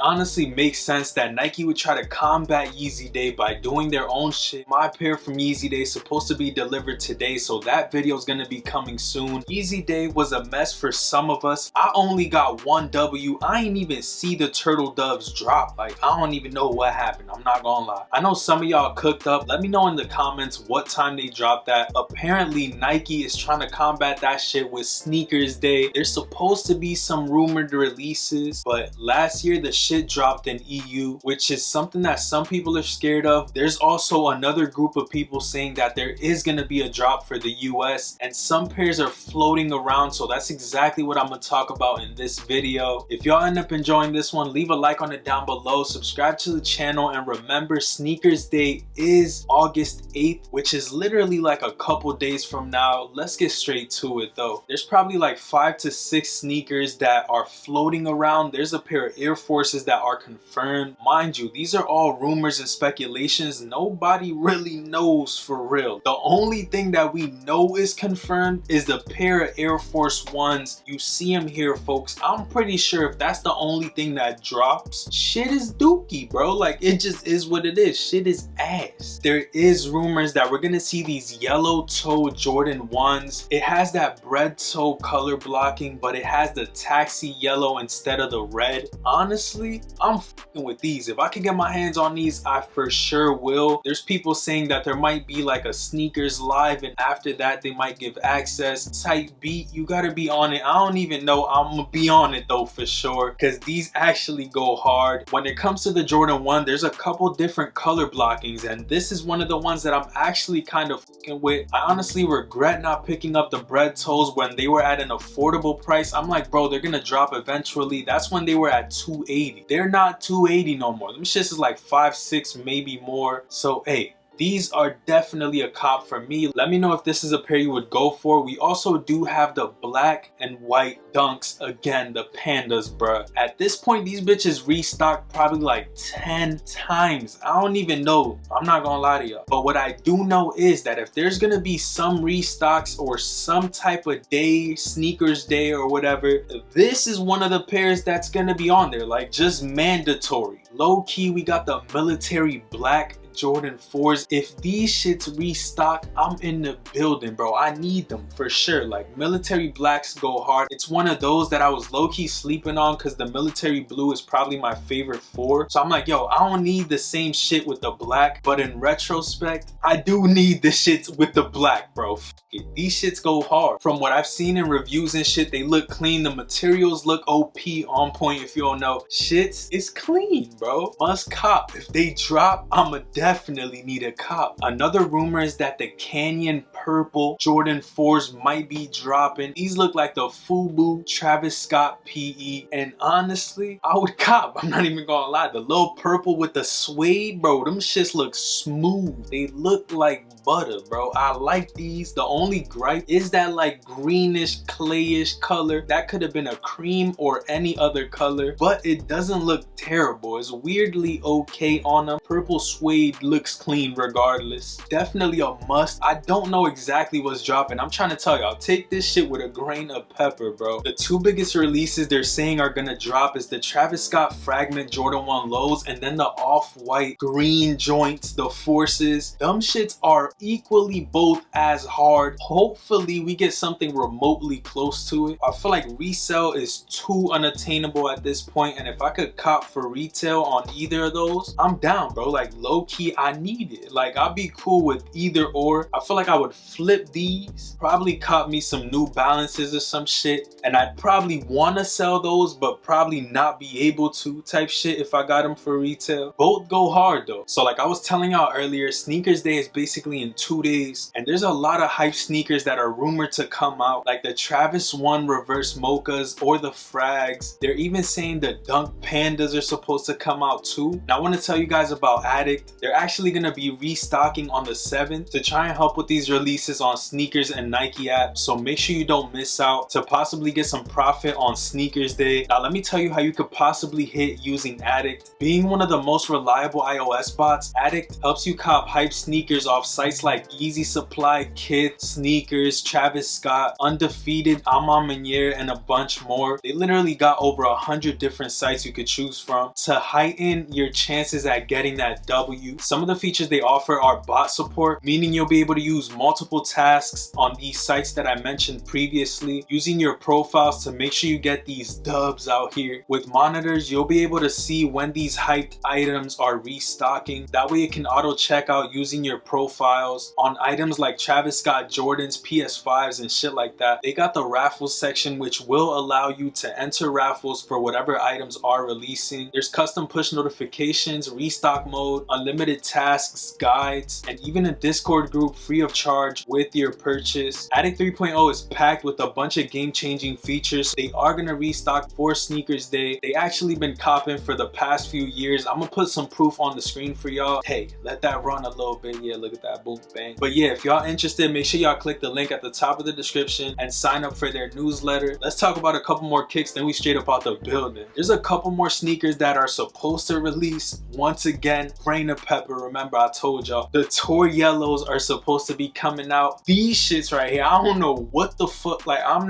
honestly makes sense that Nike would try to combat Yeezy Day by doing their own shit. My pair from Yeezy Day is supposed to be delivered today, so that video is gonna be coming soon. Yeezy Day was a mess for some of us. I only got one W. I ain't even see the turtle doves drop. Like, I don't even know what happened. I'm not gonna lie. I know some of y'all cooked up. Let me know in the comments what time they dropped that. Apparently Nike is trying to combat that shit with Sneakers Day. There's supposed to be some rumored releases, but last year the shit dropped in EU, which is something that some people are scared of. There's also another group of people saying that there is gonna be a drop for the US, and some pairs are floating around, so that's exactly what I'm gonna talk about in this video. If y'all end up enjoying this one, leave a like on it down below, subscribe to the channel, and remember Sneakers Day is August 8th, which is literally like a couple days from now. Let's get straight to it though. There's probably like 5 to 6 sneakers that are floating around. There's a pair of Air Forces that are confirmed. Mind you, these are all rumors and speculations. Nobody really knows for real. The only thing that we know is confirmed is the pair of Air Force Ones. You see them here, folks. I'm pretty sure if that's the only thing that drops, shit is dookie, bro. Like, it just is what it is. Shit is ass. There is rumors that we're gonna see these yellow toe Jordan 1s. It has that bread toe color blocking, but it has the taxi yellow instead of the red. Honestly, I'm f***ing with these. If I can get my hands on these, I for sure will. There's people saying that there might be like a sneakers live, and after that they might give access type beat. You gotta be on it. I don't even know. I'm gonna be on it though for sure, because these actually go hard. When it comes to the Jordan 1, there's a couple different color blockings, and this is one of the ones that I'm actually kind of fucking with. I honestly regret not picking up the bread toes when they were at an affordable price. I'm like, bro, they're gonna drop eventually. That's when they were at $280. They're not $280 no more. Them shits is like $5, $6, maybe more. So hey, these are definitely a cop for me. Let me know if this is a pair you would go for. We also do have the black and white dunks. Again, the pandas, bruh. At this point, these bitches restocked probably like 10 times. I don't even know. I'm not gonna lie to y'all. But what I do know is that if there's gonna be some restocks or some type of day, Sneakers Day or whatever, this is one of the pairs that's gonna be on there. Like, just mandatory. Low key, we got the military black Jordan 4s. If these shits restock, I'm in the building, bro. I need them for sure. Like, military blacks go hard. It's one of those that I was low-key sleeping on because the military blue is probably my favorite 4. So I'm like, yo, I don't need the same shit with the black, but in retrospect, I do need the shits with the black, bro. F it. These shits go hard. From what I've seen in reviews and shit, they look clean. The materials look OP, on point. If you don't know, shits is clean, bro. Must cop. If they drop, I'ma definitely need a cop. Another rumor is that the Canyon purple Jordan 4s might be dropping. These look like the FUBU Travis Scott PE, and honestly, I would cop. I'm not even gonna lie. The little purple with the suede, bro, them shits look smooth. They look like butter, bro. I like these. The only gripe is that like greenish, clayish color. That could have been a cream or any other color, but it doesn't look terrible. It's weirdly okay on them. Purple suede looks clean regardless. Definitely a must. I don't know exactly what's dropping. I'm trying to tell y'all, take this shit with a grain of pepper, bro. The two biggest releases they're saying are gonna drop is the Travis Scott Fragment Jordan 1 lows, and then the off-white green joints, the Forces. Them shits are equally both as hard. Hopefully we get something remotely close to it. I feel like resale is too unattainable at this point, and if I could cop for retail on either of those, I'm down, bro. Like, low-key, I need it. Like, I'll be cool with either or. I feel like I would flip these, probably cop me some New Balances or some shit, and I'd probably want to sell those but probably not be able to type shit if I got them for retail. Both go hard though. So like I was telling y'all earlier, Sneakers Day is basically in 2 days, and there's a lot of hype sneakers that are rumored to come out, like the Travis 1 reverse mochas or the frags. They're even saying the Dunk Pandas are supposed to come out too. Now I want to tell you guys about Addict. They're they're actually gonna be restocking on the 7th to try and help with these releases on sneakers and Nike apps. So make sure you don't miss out to possibly get some profit on sneakers day. Now let me tell you how you could possibly hit using Addict. Being one of the most reliable iOS bots, Addict helps you cop hype sneakers off sites like YEEZY Supply, Kith, Sneakers, Travis Scott, Undefeated, Amamanier, and a bunch more. They literally got over 100 different sites you could choose from to heighten your chances at getting that W. Some of the features they offer are bot support, meaning you'll be able to use multiple tasks on these sites that I mentioned previously, using your profiles to make sure you get these dubs out here. With monitors, you'll be able to see when these hyped items are restocking. That way it can auto check out using your profiles on items like Travis Scott Jordans, PS5s, and shit like that. They got the raffles section, which will allow you to enter raffles for whatever items are releasing. There's custom push notifications, restock mode, unlimited tasks, guides, and even a Discord group free of charge with your purchase. Addict 3.0 is packed with a bunch of game-changing features. They are gonna restock for Sneakers Day. They actually been copping for the past few years. I'm gonna put some proof on the screen for y'all. Hey, let that run a little bit. Yeah, look at that, boom, bang. But yeah, if y'all interested, make sure y'all click the link at the top of the description and sign up for their newsletter. Let's talk about a couple more kicks, then we straight up out the building. There's a couple more sneakers that are supposed to release. Once again, Brain of Pepper. Remember, I told y'all the Tour Yellows are supposed to be coming out. These shits right here, I don't know what the fuck. Like, I'm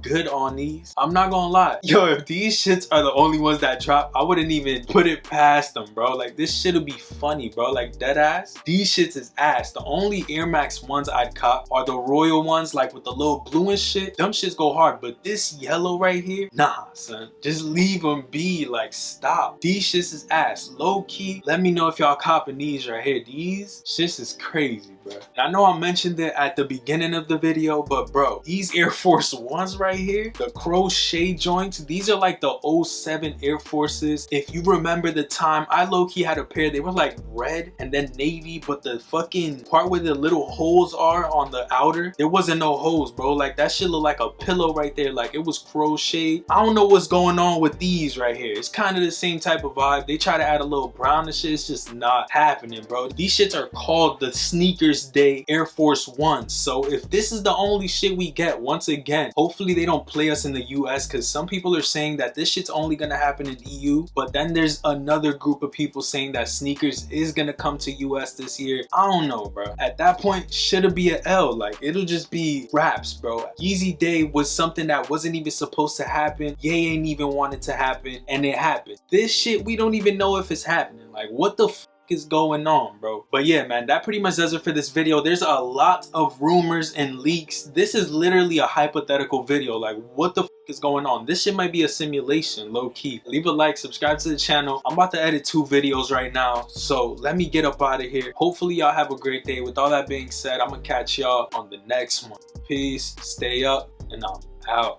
good on these. I'm not gonna lie. Yo, if these shits are the only ones that drop, I wouldn't even put it past them, bro. Like, this shit'll be funny, bro. Like, dead ass. These shits is ass. The only Air Max ones I'd cop are the royal ones, like with the little blue and shit. Them shits go hard, but this yellow right here, nah, son. Just leave them be. Like, stop. These shits is ass. Low key, let me know if y'all copping these right here. These shits is crazy, bro. And I know I mentioned it at the beginning of the video, but bro, these Air Force Ones right here, the crochet joints, these are like the 07 Air Forces. If you remember the time, I low-key had a pair. They were like red and then navy, but the fucking part where the little holes are on the outer, there wasn't no holes, bro. Like, that shit looked like a pillow right there. Like, it was crocheted. I don't know what's going on with these right here. It's kind of the same type of vibe. They try to add a little brown and shit. It's just not happening, bro. These shits are called the Sneakers Day Air Force Ones. So if this is the only shit we get, once again, hopefully they don't play us in the US, because some people are saying that this shit's only gonna happen in EU, but then there's another group of people saying that sneakers is gonna come to US this year. I don't know, bro. At that point, shit'll be an L. Like, it'll just be raps, bro. YEEZY Day was something that wasn't even supposed to happen. Ye ain't even wanted to happen, and it happened. This shit, we don't even know if it's happening. Like, what the f is going on, bro? But yeah, man, that pretty much does it for this video. There's a lot of rumors and leaks. This is literally a hypothetical video. Like, what the f is going on? This shit might be a simulation, low-key. Leave a like, subscribe to the channel. I'm about to edit 2 videos right now, so let me get up out of here. Hopefully y'all have a great day. With all that being said, I'm gonna catch y'all on the next one. Peace, stay up, and I'm out.